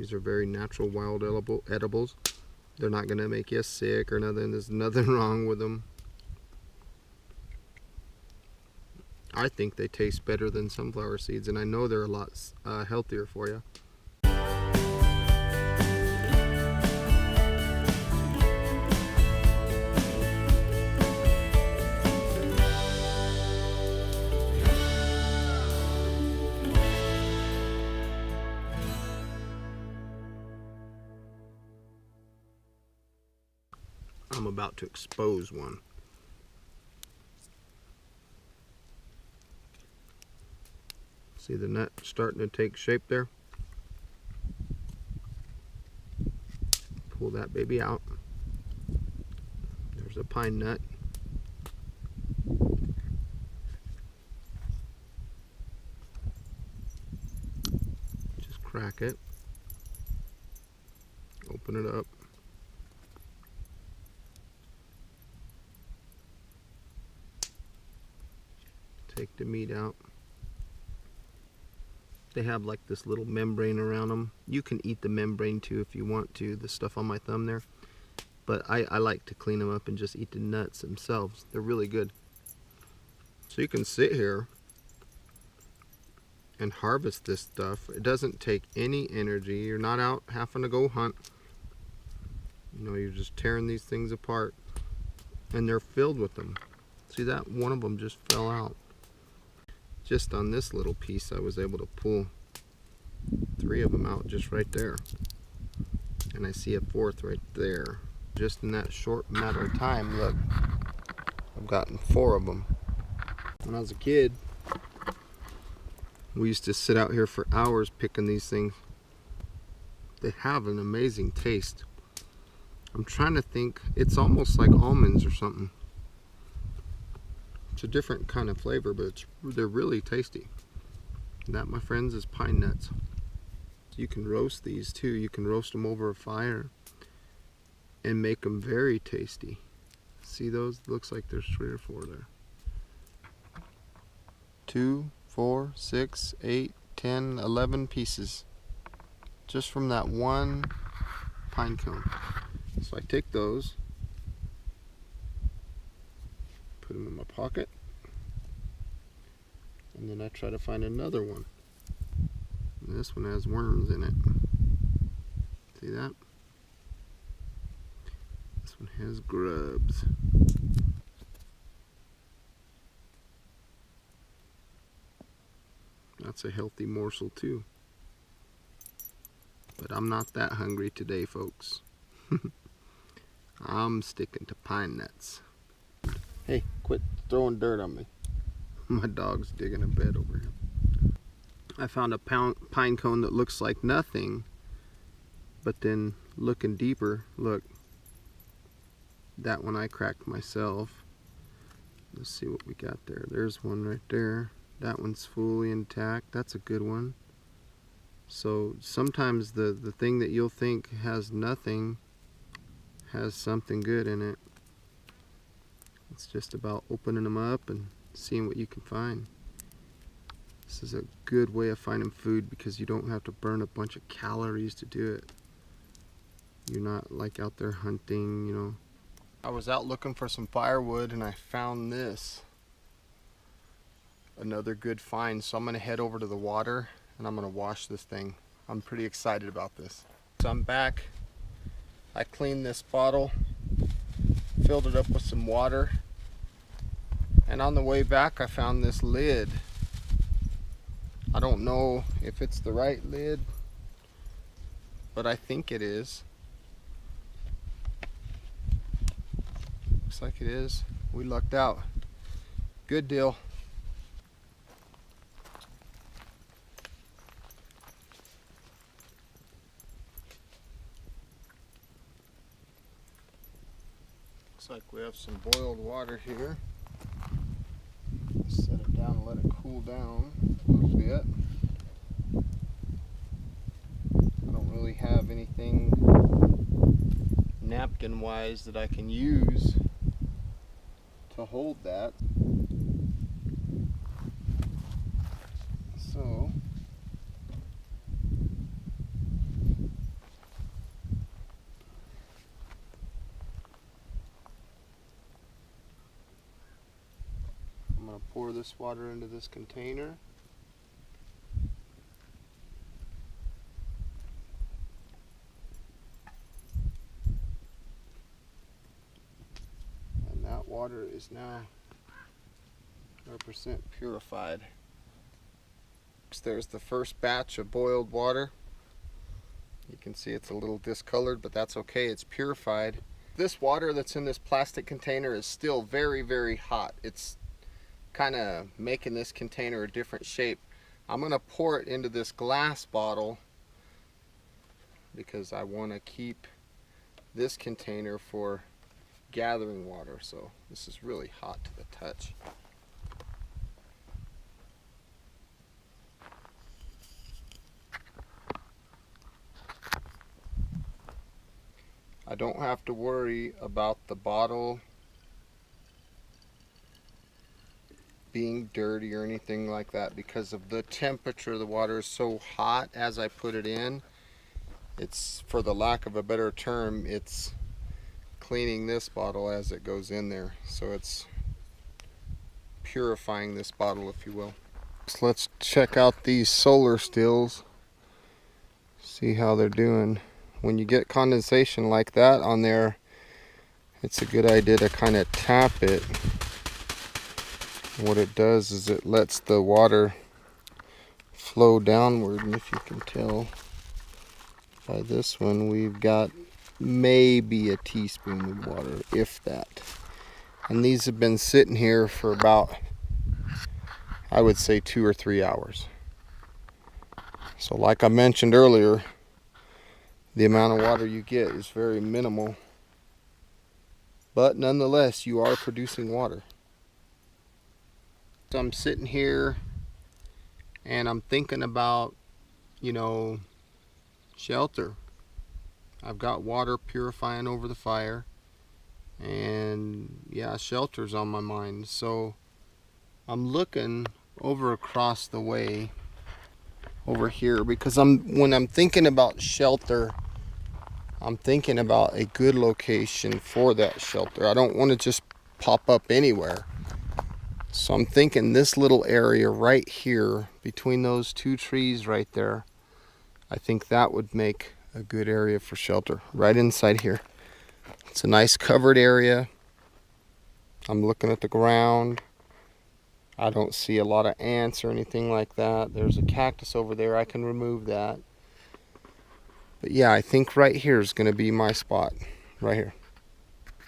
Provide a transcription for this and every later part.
These are very natural wild edibles. They're not going to make you sick or nothing. There's nothing wrong with them. I think they taste better than sunflower seeds, and I know they're a lot healthier for you. I'm about to expose one. See the nut starting to take shape there? Pull that baby out. There's a pine nut. Just crack it. Open it up. Take the meat out. They have like this little membrane around them. You can eat the membrane too if you want to, the stuff on my thumb there. But I like to clean them up and just eat the nuts themselves. They're really good. So you can sit here and harvest this stuff. It doesn't take any energy. You're not out having to go hunt. You know, you're just tearing these things apart. And they're filled with them. See that? One of them just fell out. Just on this little piece I was able to pull 3 of them out just right there, and I see a 4th right there. Just in that short matter of time, look, I've gotten 4 of them. When I was a kid, we used to sit out here for hours picking these things. They have an amazing taste. I'm trying to think, it's almost like almonds or something. It's a different kind of flavor, but they're really tasty. And that, my friends, is pine nuts. You can roast these too. You can roast them over a fire and make them very tasty. See those? Looks like there's 3 or 4 there. 2, 4, 6, 8, 10, 11 pieces. Just from that one pine cone. So I take those, put them in my pocket, and then I try to find another one. And this one has worms in it. See that? This one has grubs. That's a healthy morsel too. But I'm not that hungry today, folks. I'm sticking to pine nuts. Hey, quit throwing dirt on me. My dog's digging a bed over here. I found a pine cone that looks like nothing, but then looking deeper, look, that one I cracked myself. Let's see what we got there. There's one right there. That one's fully intact. That's a good one. So sometimes the thing that you'll think has nothing has something good in it. It's just about opening them up and seeing what you can find. This is a good way of finding food because you don't have to burn a bunch of calories to do it. You're not like out there hunting, you know. I was out looking for some firewood and I found this. Another good find. So I'm going to head over to the water and I'm going to wash this thing. I'm pretty excited about this. So I'm back. I cleaned this bottle, filled it up with some water, and on the way back I found this lid. I don't know if it's the right lid, but I think it is. Looks like it is. We lucked out. Good deal. Looks like we have some boiled water here. Set it down and let it cool down a little bit. I don't really have anything napkin wise that I can use to hold that. So pour this water into this container. And that water is now 100% purified. There's the first batch of boiled water. You can see it's a little discolored, but that's okay, it's purified. This water that's in this plastic container is still very, very hot. It's kind of making this container a different shape. I'm going to pour it into this glass bottle because I want to keep this container for gathering water. So this is really hot to the touch. I don't have to worry about the bottle being dirty or anything like that because of the temperature. The water is so hot as I put it in. It's, for the lack of a better term, it's cleaning this bottle as it goes in there. So it's purifying this bottle, if you will. So let's check out these solar stills. See how they're doing. When you get condensation like that on there, it's a good idea to kind of tap it. What it does is it lets the water flow downward, and if you can tell by this one, we've got maybe a teaspoon of water, if that. And these have been sitting here for about, I would say, 2 or 3 hours. So like I mentioned earlier, the amount of water you get is very minimal, but nonetheless you are producing water. So I'm sitting here and I'm thinking about, you know, shelter. I've got water purifying over the fire, and yeah, shelter's on my mind. So I'm looking over across the way over here because when I'm thinking about shelter, I'm thinking about a good location for that shelter. I don't want to just pop up anywhere. So I'm thinking this little area right here between those 2 trees right there, I think that would make a good area for shelter, right inside here. It's a nice covered area. I'm looking at the ground. I don't see a lot of ants or anything like that. There's a cactus over there. I can remove that. But yeah, I think right here is going to be my spot. Right here.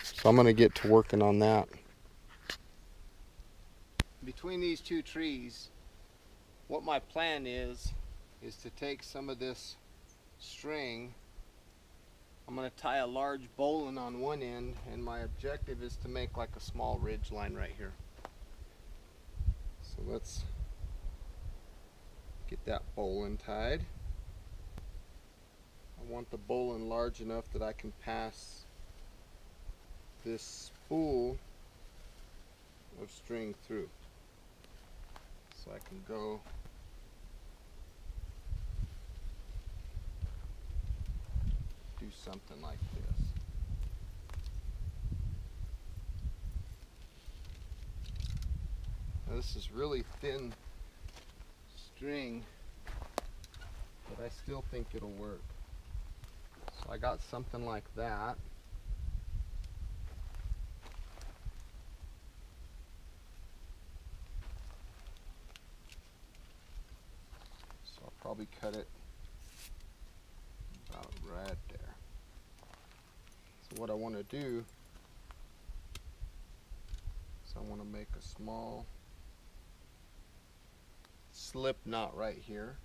So I'm going to get to working on that. Between these 2 trees, what my plan is to take some of this string. I'm going to tie a large bowline on one end, and my objective is to make like a small ridge line right here. So let's get that bowline tied. I want the bowline large enough that I can pass this spool of string through. So I can go do something like this. Now this is really thin string, but I still think it'll work. So I got something like that. So I'll probably cut it about right there. So what I want to do is I want to make a small slip knot right here.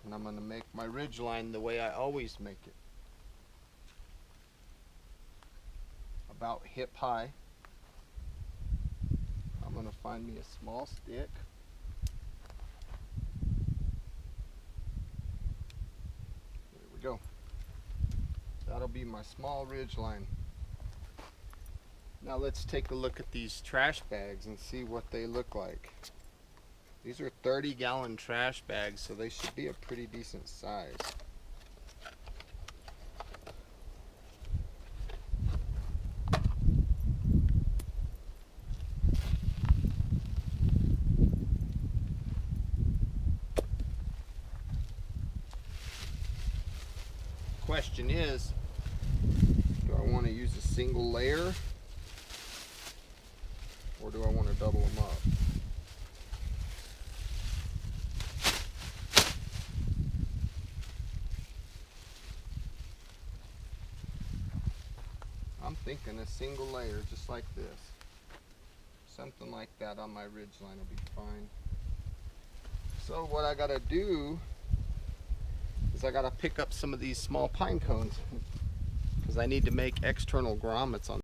And I'm going to make my ridge line the way I always make it. About hip high. I'm going to find me a small stick. There we go. That'll be my small ridge line. Now let's take a look at these trash bags and see what they look like. These are 30-gallon trash bags, so they should be a pretty decent size. question is, do I want to use a single layer or do I want to double them up? I'm thinking a single layer just like this. Something like that on my ridgeline will be fine. So what I gotta do is I gotta pick up some of these small pine cones because I need to make external grommets on